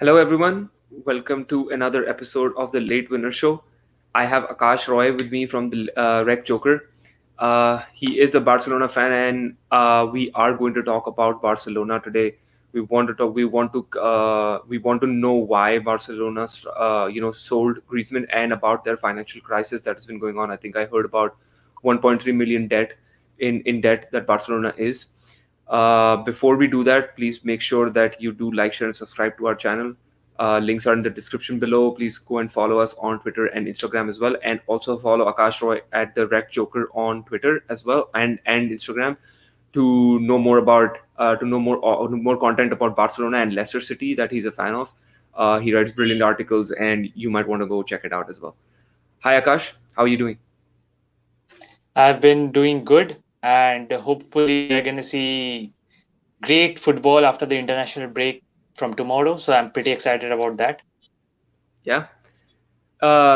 Hello, everyone. Welcome to another episode of the Late Winner Show. I have Akash Roy with me from the 𝗕𝗃𝗃𝗘𝗧𝗪. He is a Barcelona fan, and we are going to talk about Barcelona today. We want to talk. We want to know why Barcelona, sold Griezmann, and about their financial crisis that has been going on. I think I heard about 1.3 million debt in debt that Barcelona is. Before we do that, please make sure that you do like, share, and subscribe to our channel. Links are in the description below. Please go and follow us on Twitter and Instagram as well, and also follow Akash Roy at the 𝗕𝗃𝗃𝗃𝗃 on Twitter as well and Instagram to know more about more content about Barcelona and Leicester City that he's a fan of. He writes brilliant articles, and you might want to go check it out as well. Hi Akash, how are you doing? I've been doing good, and hopefully we're going to see great football after the international break from tomorrow. So I'm pretty excited about that. Yeah.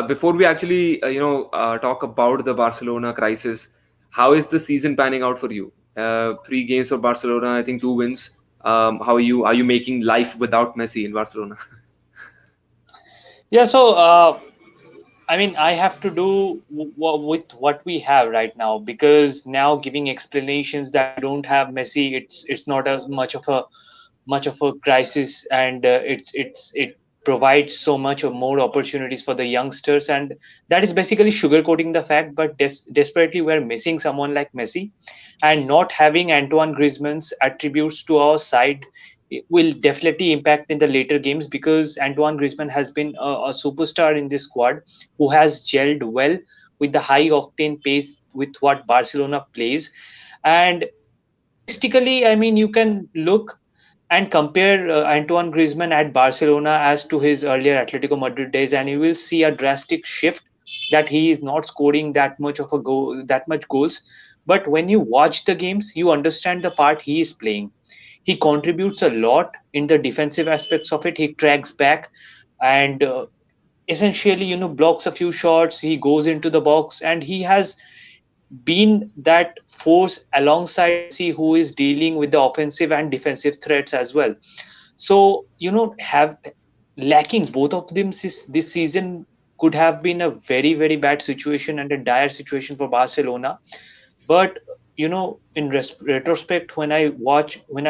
Before we actually, talk about the Barcelona crisis, how is the season panning out for you? 3 games for Barcelona, I think 2 wins. How are you? Are you making life without Messi in Barcelona? Yeah, so I have to do with what we have right now, because now giving explanations that we don't have Messi, it's not as much of a crisis, and it provides so much or more opportunities for the youngsters, and that is basically sugarcoating the fact. But desperately we're missing someone like Messi, and not having Antoine Griezmann's attributes to our side will definitely impact in the later games, because Antoine Griezmann has been a superstar in this squad, who has gelled well with the high octane pace with what Barcelona plays. And statistically, you can look and compare Antoine Griezmann at Barcelona as to his earlier Atletico Madrid days, and you will see a drastic shift, that he is not scoring that much goals. But when you watch the games, you understand the part he is playing. He contributes a lot in the defensive aspects of it. He tracks back, and essentially, blocks a few shots. He goes into the box, and he has been that force alongside Messi, who is dealing with the offensive and defensive threats as well. So, have lacking both of them this season could have been a very, very bad situation and a dire situation for Barcelona. But in retrospect, when I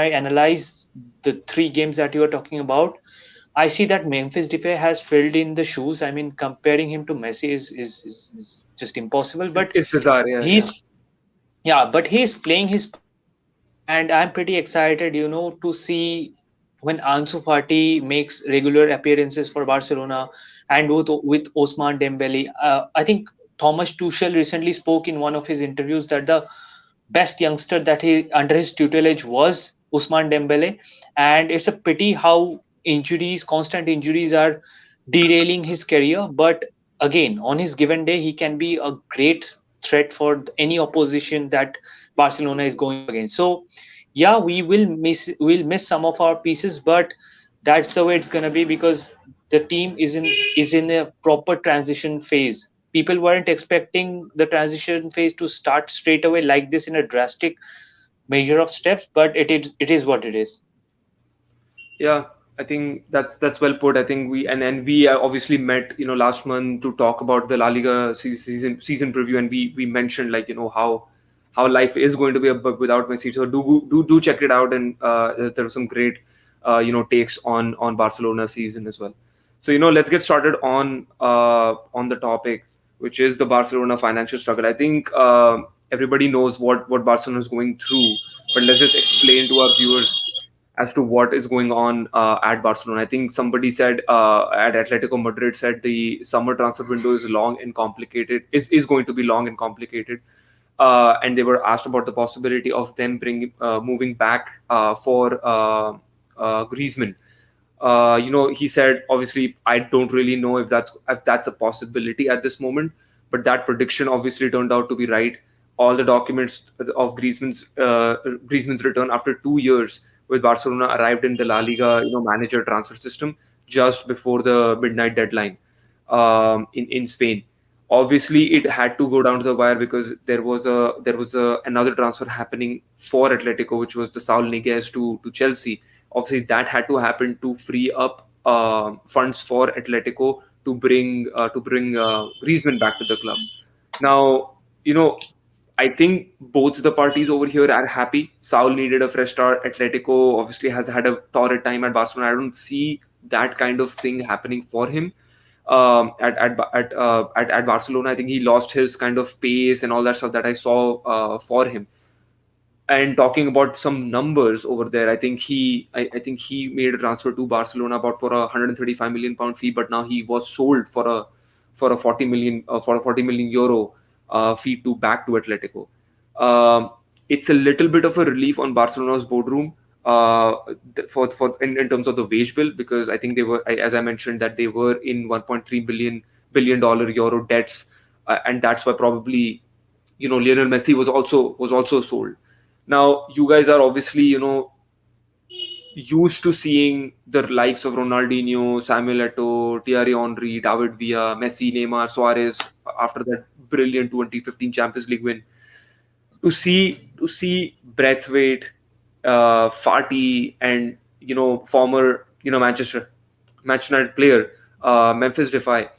analyze the 3 games that you are talking about, I see that Memphis Depay has filled in the shoes. Comparing him to Messi is just impossible. But It's bizarre, yeah, yeah. he's yeah, but he's playing his part, and I'm pretty excited, to see when Ansu Fati makes regular appearances for Barcelona, and with Ousmane Dembele. I think Thomas Tuchel recently spoke in one of his interviews that the best youngster that he under his tutelage was Ousmane Dembele, and it's a pity how constant injuries, are derailing his career. But again, on his given day, he can be a great threat for any opposition that Barcelona is going up against. So, yeah, we'll miss some of our pieces, but that's the way it's gonna be, because the team is in a proper transition phase. People weren't expecting the transition phase to start straight away like this in a drastic measure of steps, but it is what it is. Yeah, I think that's well put. I think we obviously met last month to talk about the La Liga season preview, and we mentioned how life is going to be a bit without Messi. So do check it out, and there were some great takes on Barcelona season as well. So let's get started on the topic, which is the Barcelona financial struggle. I think everybody knows what Barcelona is going through, but let's just explain to our viewers as to what is going on at Barcelona. I think somebody said at Atletico Madrid said the summer transfer window is long and complicated. Is going to be long and complicated, and they were asked about the possibility of them moving back for Griezmann. He said, obviously, I don't really know if that's a possibility at this moment, but that prediction obviously turned out to be right. All the documents of Griezmann's return after 2 years with Barcelona arrived in the La Liga, manager transfer system just before the midnight deadline in Spain. Obviously, it had to go down to the wire because there was another transfer happening for Atletico, which was the Saul Niguez to Chelsea. Obviously, that had to happen to free up funds for Atletico to bring Griezmann back to the club. Now, I think both the parties over here are happy. Saul needed a fresh start. Atletico obviously has had a torrid time at Barcelona. I don't see that kind of thing happening for him at Barcelona. I think he lost his kind of pace and all that stuff that I saw for him. And talking about some numbers over there, I think he made a transfer to Barcelona about for a 135 million pound fee, but now he was sold for a 40 million euro fee to back to Atletico. It's a little bit of a relief on Barcelona's boardroom in terms of the wage bill, because I think they were, as I mentioned, that they were in 1.3 billion dollar euro debts, and that's why probably Lionel Messi was also sold. Now you guys are obviously used to seeing the likes of Ronaldinho, Samuel Eto'o, Thierry Henry, David Villa, Messi, Neymar, Suarez after that brilliant 2015 Champions League win. To see Braithwaite, Fati, and former Manchester United player Memphis Depay,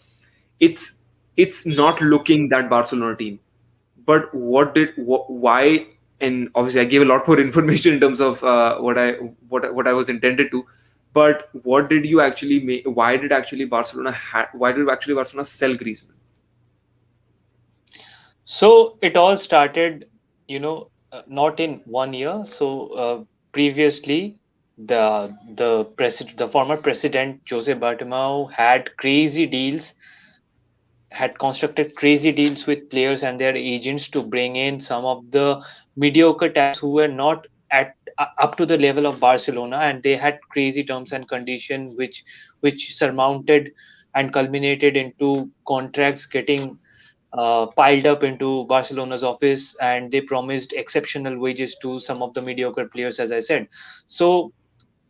it's it's not looking that Barcelona team. But why? And obviously, I gave a lot more information in terms of what I was intended to. But what did you actually make? Why did actually Barcelona sell Griezmann? So it all started, not in 1 year. So previously, the former president 𝗲𝗲𝗪𝗏 had constructed crazy deals with players and their agents to bring in some of the mediocre talents who were not at up to the level of Barcelona, and they had crazy terms and conditions which surmounted and culminated into contracts getting piled up into Barcelona's office, and they promised exceptional wages to some of the mediocre players, as I said. So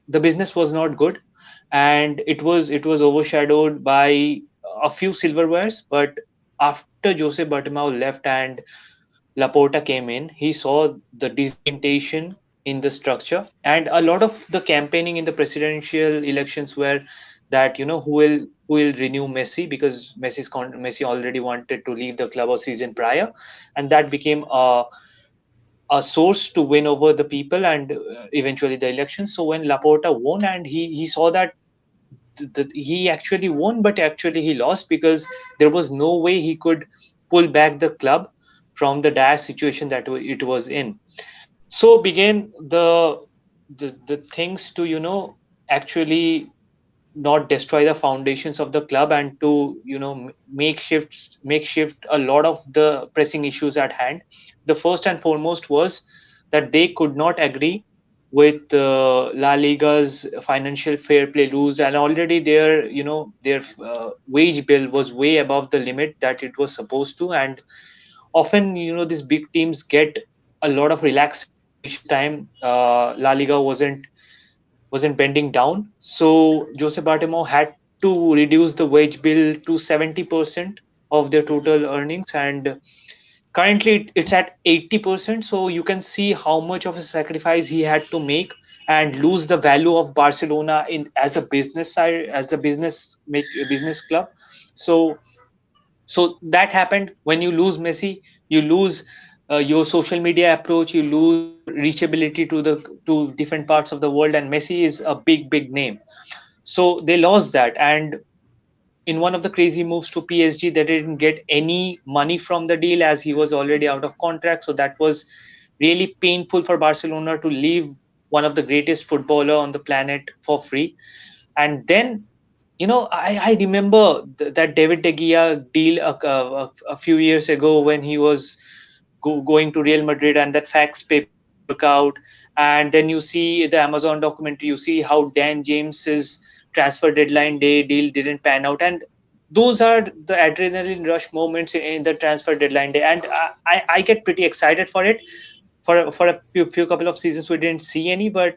the business was not good, and it was overshadowed by a few silverwares. But after 𝗲𝗲𝗪𝗏 left and Laporta came in, he saw the disorientation in the structure, and a lot of the campaigning in the presidential elections were that who will renew Messi, because Messi already wanted to leave the club a season prior, and that became a source to win over the people and eventually the election. So when Laporta won, and he saw that he actually won, but actually he lost, because there was no way he could pull back the club from the dire situation that it was in. So began the things to actually not destroy the foundations of the club, and to make shift a lot of the pressing issues at hand. The first and foremost was that they could not agree with La Liga's financial fair play rules, and already their wage bill was way above the limit that it was supposed to. And often these big teams get a lot of relaxation time. La Liga wasn't bending down. So 𝗲𝗲𝗪𝗏 had to reduce the wage bill to 70% of their total earnings, and currently it's at 80%. So you can see how much of a sacrifice he had to make and lose the value of Barcelona in as a business side, as a business club. So that happened. When you lose Messi, you lose your social media approach, you lose your reachability to different parts of the world, and Messi is a big name. So they lost that, and in one of the crazy moves to PSG, they didn't get any money from the deal as he was already out of contract. So that was really painful for Barcelona to leave one of the greatest footballer on the planet for free. And then I remember that David De Gea deal a few years ago when he was going to Real Madrid, and that fax paper didn't work out. And then you see the Amazon documentary, you see how Dan James's transfer deadline day deal didn't pan out. And those are the adrenaline rush moments in the transfer deadline day. And I get pretty excited for it. For a few couple of seasons, we didn't see any, but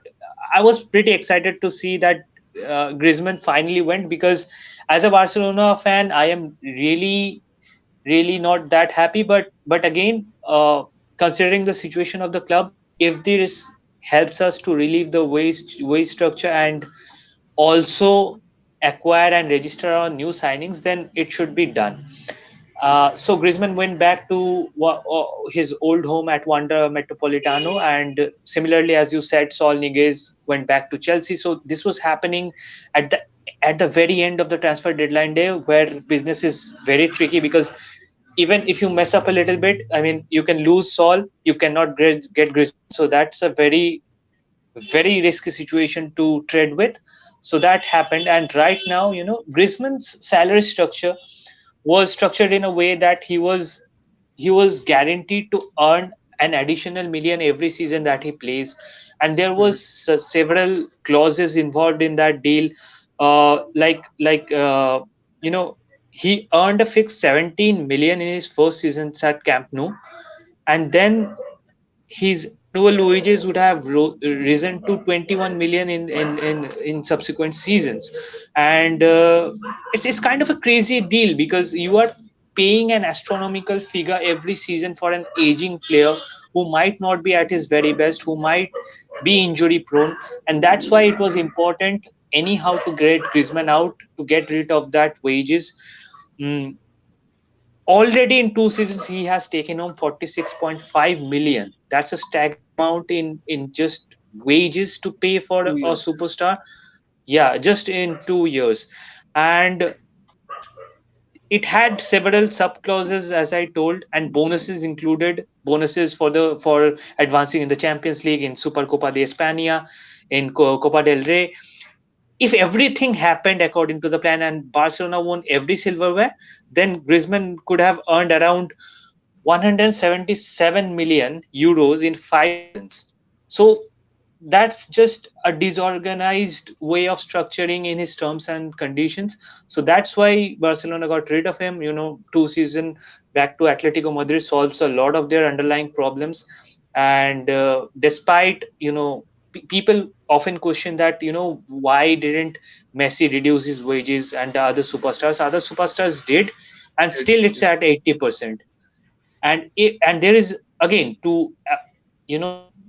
I was pretty excited to see that Griezmann finally went, because as a Barcelona fan, I am really not that happy. But again, considering the situation of the club, if this helps us to relieve the wage structure, and also acquire and register on new signings, then it should be done. So Griezmann went back to his old home at 𝗕𝗲𝗪𝗏𝗧𝗏, and similarly, as you said, Saul Niguez went back to Chelsea. So this was happening at the very end of the transfer deadline day, where business is very tricky, because even if you mess up a little bit, I mean, you can lose Saul, you cannot get Griezmann. So that's a very risky situation to tread with. So that happened, and right now, Griezmann's salary structure was structured in a way that he was guaranteed to earn an additional million every season that he plays, and there Mhm. was several clauses involved in that deal. Like he earned a fixed 17 million in his first season at Camp Nou, and then his annual wages would have risen to 21 million in subsequent seasons. And it's kind of a crazy deal, because you are paying an astronomical figure every season for an aging player who might not be at his very best, who might be injury prone. And that's why it was important anyhow to get Griezmann out, to get rid of that wages. Mm, Already in 2 seasons, he has taken home 46.5 million. That's a staggering amount in just wages to pay for a 2 years. superstar. Yeah, just in 2 years. And it had several sub clauses, as I told, and bonuses included, bonuses for advancing in the Champions League, in Supercopa de España, in Copa del Rey. If everything happened according to the plan and Barcelona won every silverware, then Griezmann could have earned around 177 million euros in 5 seasons. So that's just a disorganized way of structuring in his terms and conditions. So that's why Barcelona got rid of him. 2 season back to Atletico Madrid solves a lot of their underlying problems. And despite, people often question that, why didn't Messi reduce his wages and the other superstars? Other superstars did, and still it's at 80%. And there is, again, to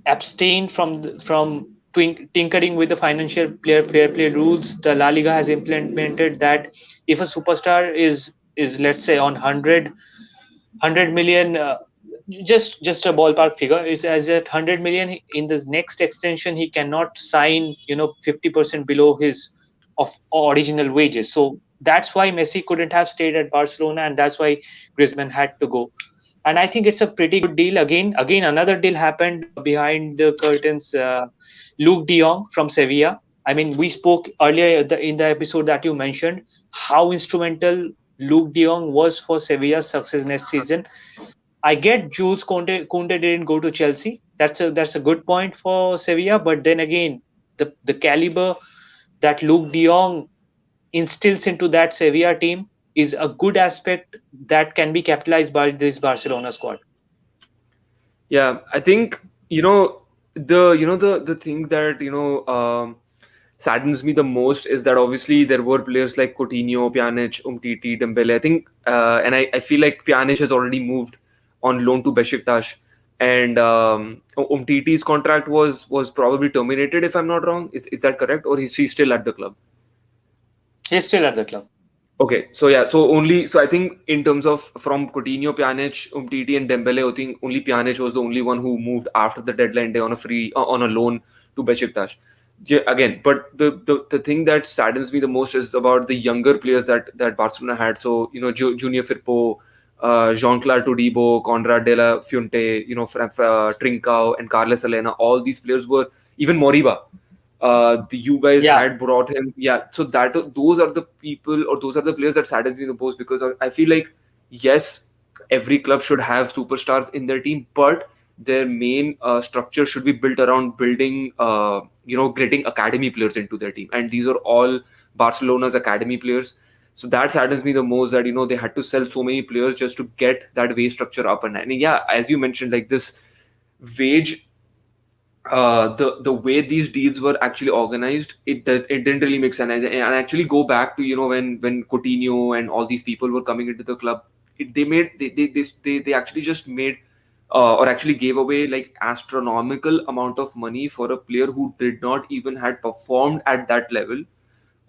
abstain from tinkering with the financial player fair play rules. The La Liga has implemented that if a superstar is, let's say, on 100 million, just a ballpark figure, is as at 100 million, in the next extension he cannot sign 50% below his of original wages. So that's why Messi couldn't have stayed at Barcelona, and that's why Griezmann had to go. And I think it's a pretty good deal. Again, another deal happened behind the curtains. Luke De Jong from Sevilla. I mean, we spoke earlier in the episode that you mentioned how instrumental Luke De Jong was for Sevilla's success next season. I get Jules Conte didn't go to Chelsea. That's a good point for Sevilla. But then again, the caliber that Luke De Jong instills into that Sevilla team is a good aspect that can be capitalized by this Barcelona squad. Yeah, I think the thing that saddens me the most is that obviously there were players like Coutinho, Pjanic, Umtiti, Dembele. I think, and I feel like Pjanic has already moved on loan to Besiktas, and Umtiti's contract was probably terminated, if I'm not wrong. Is that correct, or is he still at the club? He's still at the club. Okay, so yeah, so I think in terms of from Coutinho, Pjanic, Umtiti, and Dembele, I think only Pjanic was the only one who moved after the deadline day on a free on a loan to Besiktas. Yeah, again, but the thing that saddens me the most is about the younger players that Barcelona had. So Junior Firpo, Jean-Claude Todibo, Conrad de la Fuente, Trincao, and Carles Alena. All these players were, even Moriba. You guys Yeah, had brought him. Yeah, so those are the people, or those are the players that saddens me the most, because I feel like, yes, every club should have superstars in their team, but their main structure should be built around building, getting academy players into their team, and these are all Barcelona's academy players. So that saddens me the most, that they had to sell so many players just to get that wage structure up. And yeah, as you mentioned, like this wage, the way these deals were actually organized, it didn't really make sense. And actually go back to when Coutinho and all these people were coming into the club, they actually just made, or actually gave away like astronomical amount of money for a player who did not even had performed at that level,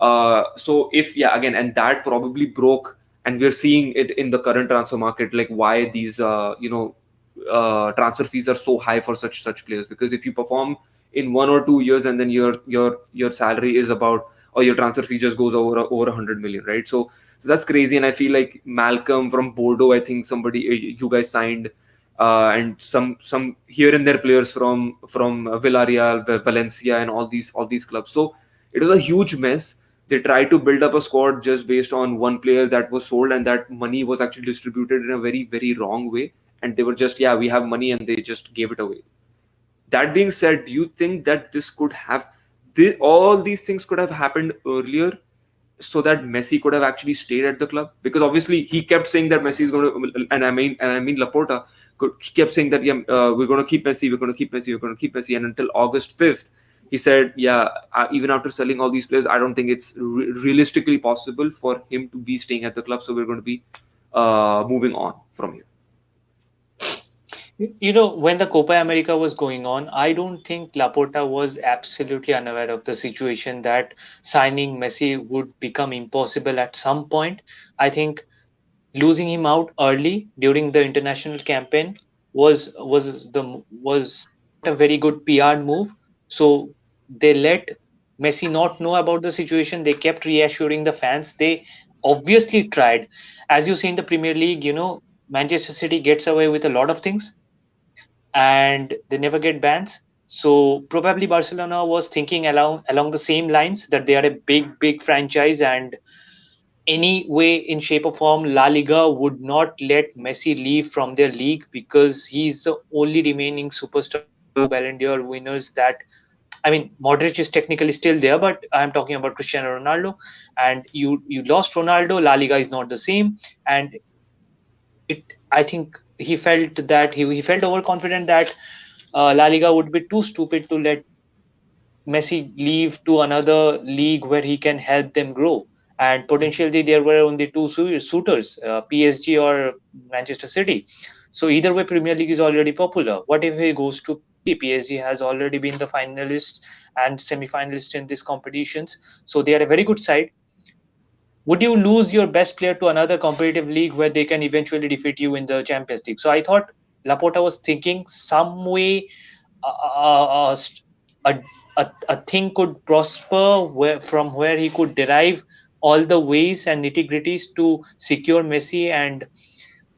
So if again, and that probably broke, and we're seeing it in the current transfer market, like why these transfer fees are so high for such players. Because if you perform in 1 or 2 years, and then your salary is about, or your transfer fee just goes over 100 million, right? So that's crazy. And I feel like Malcolm from Bordeaux, I think somebody you guys signed, and some here and there players from Villarreal, Valencia, and all these clubs. So it was a huge mess. They tried to build up a squad just based on one player that was sold, and that money was actually distributed in a very, very wrong way. And they were just, we have money, and they just gave it away. That being said, do you think that this could have, all these things could have happened earlier, so that Messi could have actually stayed at the club? Because obviously he kept saying that Messi is going to, and I mean Laporta, he kept saying that we're going to keep Messi, we're going to keep Messi, we're going to keep Messi, and until August 5th, he said, even after selling all these players, I don't think it's realistically possible for him to be staying at the club. So we're going to be moving on from here. When the Copa America was going on, I don't think Laporta was absolutely unaware of the situation that signing Messi would become impossible at some point. I think losing him out early during the international campaign was not a very good PR move. So they let Messi not know about the situation. They kept reassuring the fans. They obviously tried. As you see in the Premier League, Manchester City gets away with a lot of things and they never get bans. So probably Barcelona was thinking along the same lines, that they are a big franchise, and any way in shape or form La Liga would not let Messi leave from their league, because he's the only remaining superstar with two Ballon d'Or winners. That, I mean, Modric is technically still there, but I'm talking about Cristiano Ronaldo. And you lost Ronaldo, La Liga is not the same. And it I think he felt that he felt overconfident that La Liga would be too stupid to let Messi leave to another league where he can help them grow. And potentially there were only two suitors, PSG or Manchester City. So either way, Premier League is already popular. What if he goes to PSG? PSG has already been the finalists and semi-finalists in these competitions, so they are a very good side. Would you lose your best player to another competitive league where they can eventually defeat you in the Champions League? So I thought Laporta was thinking some way uh, a, a thing could prosper from where he could derive all the ways and nitty gritties to secure Messi and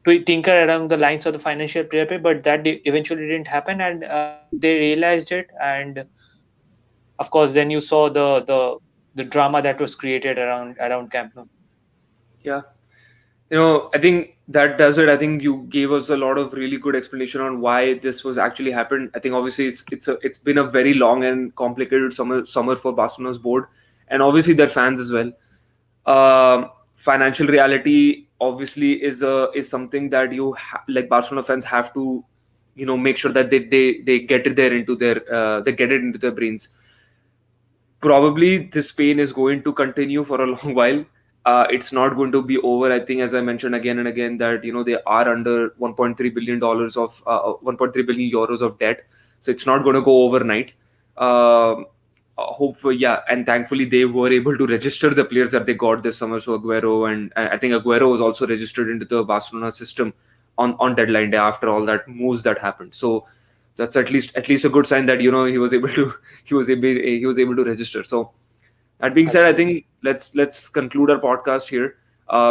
to tinker around the lines of the financial fair play, but that eventually didn't happen, and they realized it. And of course, then you saw the drama that was created around Camp Nou. Yeah. I think that does it. I think you gave us a lot of really good explanation on why this was actually happened. I think obviously it's been a very long and complicated summer for Barcelona's board, and obviously their fans as well. Financial reality obviously is something that like Barcelona fans have to make sure that they get it there into their they get it into their brains. Probably this pain is going to continue for a long while. It's not going to be over. I think, as I mentioned again and again, that they are under 1.3 billion dollars of 1.3 billion euros of debt, so it's not going to go overnight. Hopefully, and thankfully they were able to register the players that they got this summer. So Aguero, and I think Aguero was also registered into the Barcelona system on deadline day after all that moves that happened. So that's at least a good sign that he was able to he was able to register. So that being said, I Absolutely. think let's conclude our podcast here.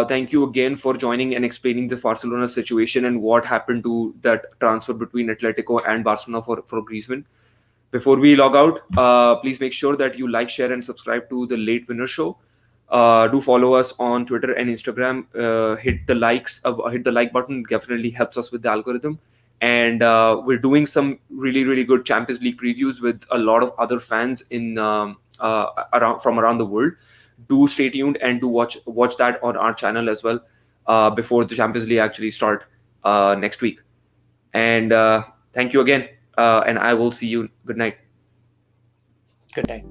Thank you again for joining and explaining the Barcelona situation and what happened to that transfer between Atletico and Barcelona for Griezmann. Before we log out, please make sure that you like, share, and subscribe to the Late Winner Show. Do follow us on Twitter and Instagram. Hit the like button. It definitely helps us with the algorithm. And we're doing some really, really good Champions League previews with a lot of other fans in around the world. Do stay tuned and do watch that on our channel as well before the Champions League actually start next week. And thank you again. And I will see you. Good night. Good night.